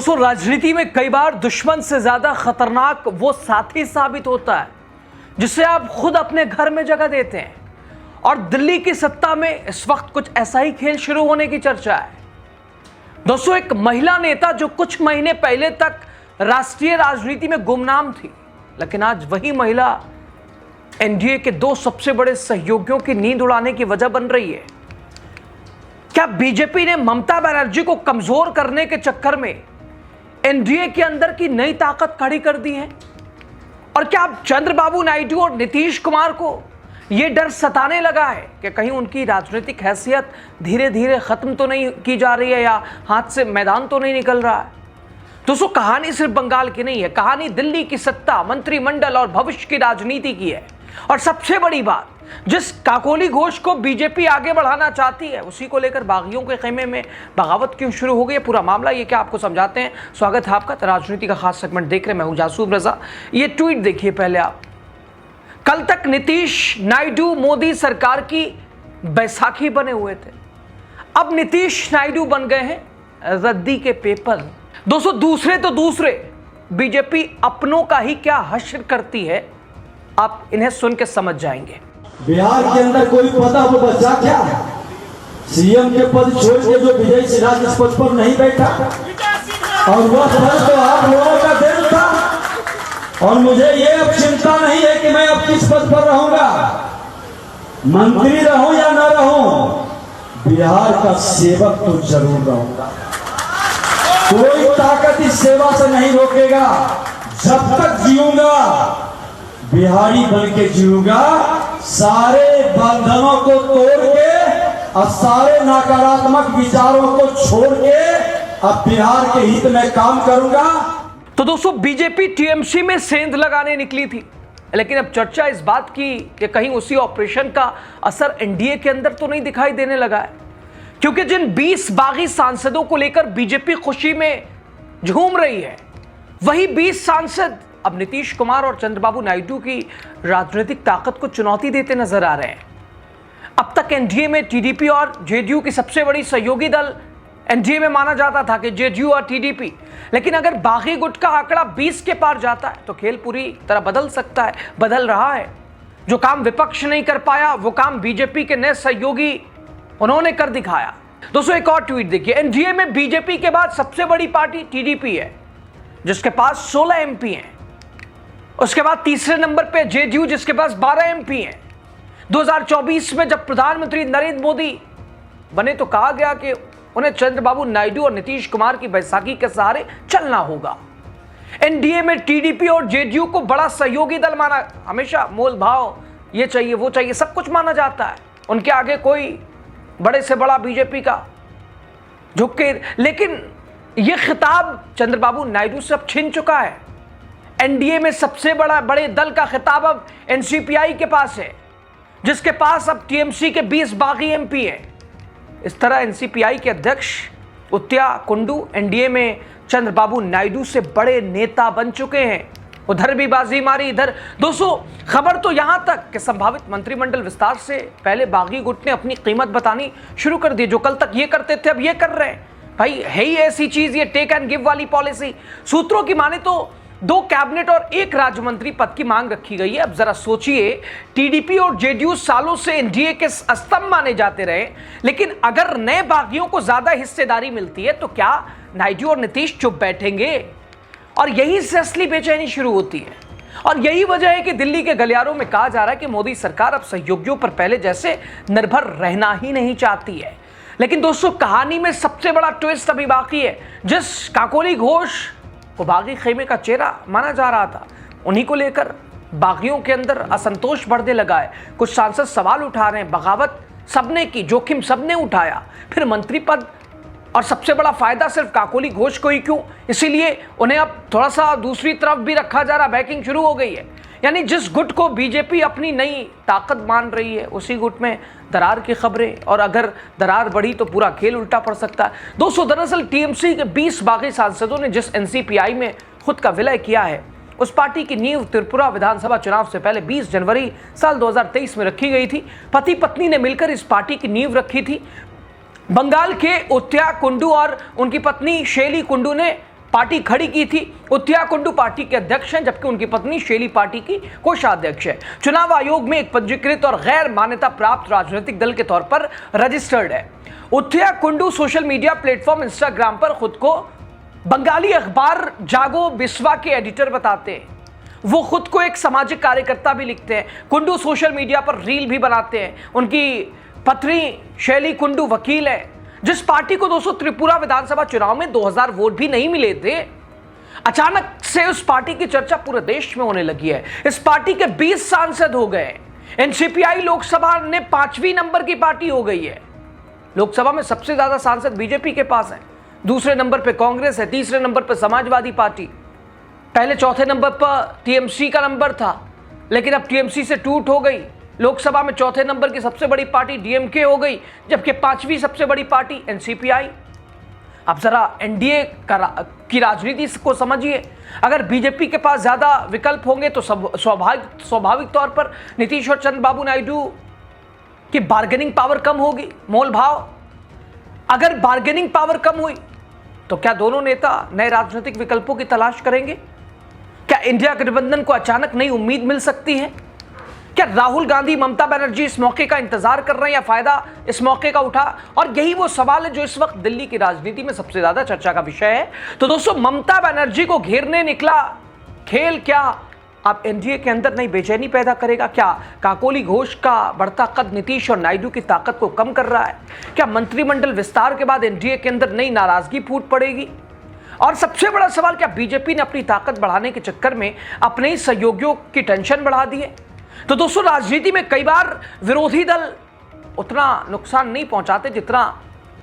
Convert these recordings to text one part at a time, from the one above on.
दोस्तों, राजनीति में कई बार दुश्मन से ज्यादा खतरनाक वो साथी साबित होता है जिसे आप खुद अपने घर में जगह देते हैं। और दिल्ली की सत्ता में इस वक्त कुछ ऐसा ही खेल शुरू होने की चर्चा है। दोस्तों, एक महिला नेता जो कुछ महीने पहले तक राष्ट्रीय राजनीति में गुमनाम थी, लेकिन आज वही महिला एनडीए के दो सबसे बड़े सहयोगियों की नींद उड़ाने की वजह बन रही है। क्या बीजेपी ने ममता बनर्जी को कमजोर करने के चक्कर में एनडीए के अंदर की नई ताकत खड़ी कर दी है? और क्या अब चंद्रबाबू नायडू और नीतीश कुमार को यह डर सताने लगा है कि कहीं उनकी राजनीतिक हैसियत धीरे धीरे खत्म तो नहीं की जा रही है या हाथ से मैदान तो नहीं निकल रहा है? दोस्तों, कहानी सिर्फ बंगाल की नहीं है, कहानी दिल्ली की सत्ता, मंत्रिमंडल और भविष्य की राजनीति की है। और सबसे बड़ी बात, जिस काकोली घोष को बीजेपी आगे बढ़ाना चाहती है, उसी को लेकर बागियों के खेमे में बगावत क्यों शुरू हो गई है, पूरा मामला ये क्या आपको समझाते हैं। स्वागत है आपका, राजनीति का खास सेगमेंट देख रहे हैं, मैं हूं जासूब रजा। ये ट्वीट देखिए पहले आप। कल तक नीतीश नायडू मोदी सरकार की बैसाखी बने हुए थे, अब नीतीश नायडू बन गए हैं रद्दी के पेपर। दोस्तों, दूसरे तो दूसरे, बीजेपी अपनों का ही क्या हश्र करती है, आप इन्हें सुन के समझ जाएंगे। बिहार के अंदर कोई पता वो बचा क्या? सीएम के पद छोड़ के जो विजय सिन्हा इस पद पर नहीं बैठा, और वह पद तो आप लोगों का देन था। और मुझे ये अब चिंता नहीं है कि मैं अब किस पद पर रहूंगा, मंत्री रहूं या न रहूं, बिहार का सेवक तो जरूर रहूंगा। कोई ताकत इस सेवा से नहीं रोकेगा। जब तक जीऊंगा बिहारी बन के जीऊंगा, सारे बंधनों को तोड़ के और सारे नकारात्मक विचारों को छोड़ के अब बिहार के हित में काम करूंगा। तो दोस्तों, बीजेपी टीएमसी में सेंध लगाने निकली थी, लेकिन अब चर्चा इस बात की कि कहीं उसी ऑपरेशन का असर एनडीए के अंदर तो नहीं दिखाई देने लगा है, क्योंकि जिन 20 बागी सांसदों को लेकर बीजेपी खुशी में झूम रही है, वही 20 सांसद अब नीतीश कुमार और चंद्रबाबू नायडू की राजनीतिक ताकत को चुनौती देते नजर आ रहे हैं। अब तक एनडीए में टीडीपी और जेडीयू की सबसे बड़ी सहयोगी दल एनडीए में माना जाता था कि जेडीयू और टीडीपी, लेकिन अगर बागी गुट का आंकड़ा 20 के पार जाता है तो खेल पूरी तरह बदल सकता है, बदल रहा है। जो काम विपक्ष नहीं कर पाया, वो काम बीजेपी के नए सहयोगी उन्होंने कर दिखाया। दोस्तों, एक और ट्वीट देखिए। एनडीए में बीजेपी के बाद सबसे बड़ी पार्टी टीडीपी है, जिसके पास 16 एमपी हैं। उसके बाद तीसरे नंबर पे जेडीयू, जिसके पास 12 एमपी हैं। 2024 में जब प्रधानमंत्री नरेंद्र मोदी बने तो कहा गया कि उन्हें चंद्रबाबू नायडू और नीतीश कुमार की बैसाखी के सहारे चलना होगा। एनडीए में टीडीपी और जेडीयू को बड़ा सहयोगी दल माना, हमेशा मोल भाव, ये चाहिए वो चाहिए, सब कुछ माना जाता है। उनके आगे कोई बड़े से बड़ा बीजेपी का झुक के, लेकिन यह खिताब चंद्रबाबू नायडू से अब छिन चुका है। एनडीए में सबसे बड़े दल का खिताब अब एनसीपीआई के पास है, जिसके पास अब टीएमसी के 20 बागी एमपी हैं। इस तरह एनसीपीआई के अध्यक्ष उत्या कुंडू एनडीए में चंद्रबाबू नायडू से बड़े नेता बन चुके हैं। उधर भी बाजी मारी, इधर। दोस्तों, खबर तो यहां तक कि संभावित मंत्रिमंडल विस्तार से पहले बागी गुट ने अपनी कीमत बतानी शुरू कर दी। जो कल तक ये करते थे, अब ये कर रहे हैं। भाई, है ही ऐसी चीज ये टेक एंड गिव वाली पॉलिसी। सूत्रों की माने तो 2 कैबिनेट और 1 राज्य मंत्री पद की मांग रखी गई है। अब जरा सोचिए, टीडीपी और जेडीयू सालों से एनडीए के स्तंभ माने जाते रहे, लेकिन अगर नए बागियों को ज्यादा हिस्सेदारी मिलती है तो क्या नायडू और नीतीश चुप बैठेंगे? और यही से असली बेचैनी शुरू होती है। और यही वजह है कि दिल्ली के गलियारों में कहा जा रहा है कि मोदी सरकार अब सहयोगियों पर पहले जैसे निर्भर रहना ही नहीं चाहती है। लेकिन दोस्तों, कहानी में सबसे बड़ा ट्विस्ट अभी बाकी है। जिस काकोली घोष को बागी खेमे का चेहरा माना जा रहा था, उन्हीं को लेकर बागियों के अंदर असंतोष बढ़ने लगा है। कुछ सांसद सवाल उठा रहे हैं, बगावत सबने की, जोखिम सबने उठाया, फिर मंत्री पद और सबसे बड़ा फायदा सिर्फ काकोली घोष को ही क्यों? इसीलिए उन्हें अब थोड़ा सा दूसरी तरफ भी रखा जा रहा, बैकिंग शुरू हो गई है। यानी जिस गुट को बीजेपी अपनी नई ताकत मान रही है, उसी गुट में दरार की खबरें, और अगर दरार बढ़ी तो पूरा खेल उल्टा पड़ सकता है। दोस्तों, दरअसल टीएमसी के 20 बागी सांसदों ने जिस एनसीपीआई में खुद का विलय किया है, उस पार्टी की नींव त्रिपुरा विधानसभा चुनाव से पहले 20 जनवरी साल 2023 में रखी गई थी। पति पत्नी ने मिलकर इस पार्टी की नींव रखी थी। बंगाल के उत्या कुंडू और उनकी पत्नी शेली कुंडू ने पार्टी खड़ी की थी। उत्तिया कुंडू पार्टी के अध्यक्ष हैं, जबकि उनकी पत्नी शेली पार्टी की कोषाध्यक्ष है। चुनाव आयोग में एक पंजीकृत और गैर मान्यता प्राप्त राजनीतिक दल के तौर पर रजिस्टर्ड है। Uttiya Kundu social media platform Instagram पर खुद को बंगाली अखबार जागो बिस्वा के एडिटर बताते हैं। वो खुद को एक सामाजिक कार्यकर्ता भी लिखते हैं। कुंडू सोशल मीडिया पर रील भी बनाते हैं। उनकी पत्नी शैली कुंडू वकील है। जिस पार्टी को दोस्तों त्रिपुरा विधानसभा चुनाव में 2000 वोट भी नहीं मिले थे, अचानक से उस पार्टी की चर्चा पूरे देश में होने लगी है। इस पार्टी के 20 सांसद हो गए। एनसीपीआई लोकसभा ने 5वीं नंबर की पार्टी हो गई है। लोकसभा में सबसे ज्यादा सांसद बीजेपी के पास हैं। दूसरे नंबर पे कांग्रेस है, तीसरे नंबर पे समाजवादी पार्टी, पहले चौथे नंबर पर टीएमसी का नंबर था, लेकिन अब टीएमसी से टूट हो गई। लोकसभा में चौथे नंबर की सबसे बड़ी पार्टी डीएमके हो गई, जबकि 5वीं सबसे बड़ी पार्टी एनसीपीआई। अब जरा एनडीए की राजनीति को समझिए। अगर बीजेपी के पास ज्यादा विकल्प होंगे तो स्वाभाविक तौर पर नीतीश और चंद्रबाबू नायडू की बार्गेनिंग पावर कम होगी, मोल भाव। अगर बार्गेनिंग पावर कम हुई तो क्या दोनों नेता नए राजनीतिक विकल्पों की तलाश करेंगे? क्या इंडिया गठबंधन को अचानक नई उम्मीद मिल सकती है? क्या राहुल गांधी, ममता बनर्जी इस मौके का इंतजार कर रहे हैं या फायदा इस मौके का उठा? और यही वो सवाल है जो इस वक्त दिल्ली की राजनीति में सबसे ज्यादा चर्चा का विषय है। तो दोस्तों, ममता बनर्जी को घेरने निकला खेल क्या अब एनडीए के अंदर नई बेचैनी पैदा करेगा? क्या काकोली घोष का बढ़ता कद नीतीश और नायडू की ताकत को कम कर रहा है? क्या मंत्रिमंडल विस्तार के बाद एनडीए के अंदर नई नाराजगी फूट पड़ेगी? और सबसे बड़ा सवाल, क्या बीजेपी ने अपनी ताकत बढ़ाने के चक्कर में अपने ही सहयोगियों की टेंशन बढ़ा दी है? तो दोस्तों, राजनीति में कई बार विरोधी दल उतना नुकसान नहीं पहुंचाते जितना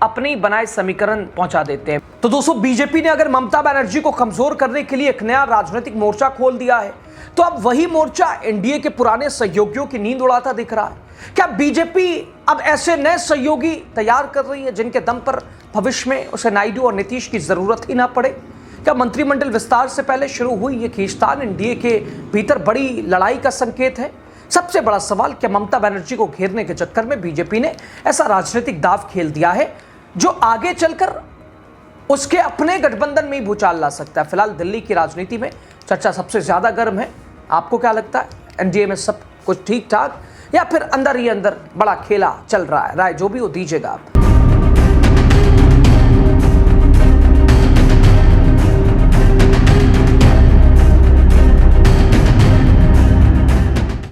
अपने बनाए समीकरण पहुंचा देते हैं। तो दोस्तों, बीजेपी ने अगर ममता बनर्जी को कमजोर करने के लिए एक नया राजनीतिक मोर्चा खोल दिया है, तो अब वही मोर्चा एनडीए के पुराने सहयोगियों की नींद उड़ाता दिख रहा है। क्या बीजेपी अब ऐसे नए सहयोगी तैयार कर रही है जिनके दम पर भविष्य में उसे नायडू और नीतीश की जरूरत ही ना पड़े? क्या मंत्रिमंडल विस्तार से पहले शुरू हुई ये खींचतान एनडीए के भीतर बड़ी लड़ाई का संकेत है? सबसे बड़ा सवाल, क्या ममता बनर्जी को घेरने के चक्कर में बीजेपी ने ऐसा राजनीतिक दाव खेल दिया है जो आगे चलकर उसके अपने गठबंधन में ही भूचाल ला सकता है? फिलहाल दिल्ली की राजनीति में चर्चा सबसे ज्यादा गर्म है। आपको क्या लगता है, एनडीए में सब कुछ ठीक ठाक या फिर अंदर ही अंदर बड़ा खेला चल रहा है? राय जो भी हो दीजिएगा आप।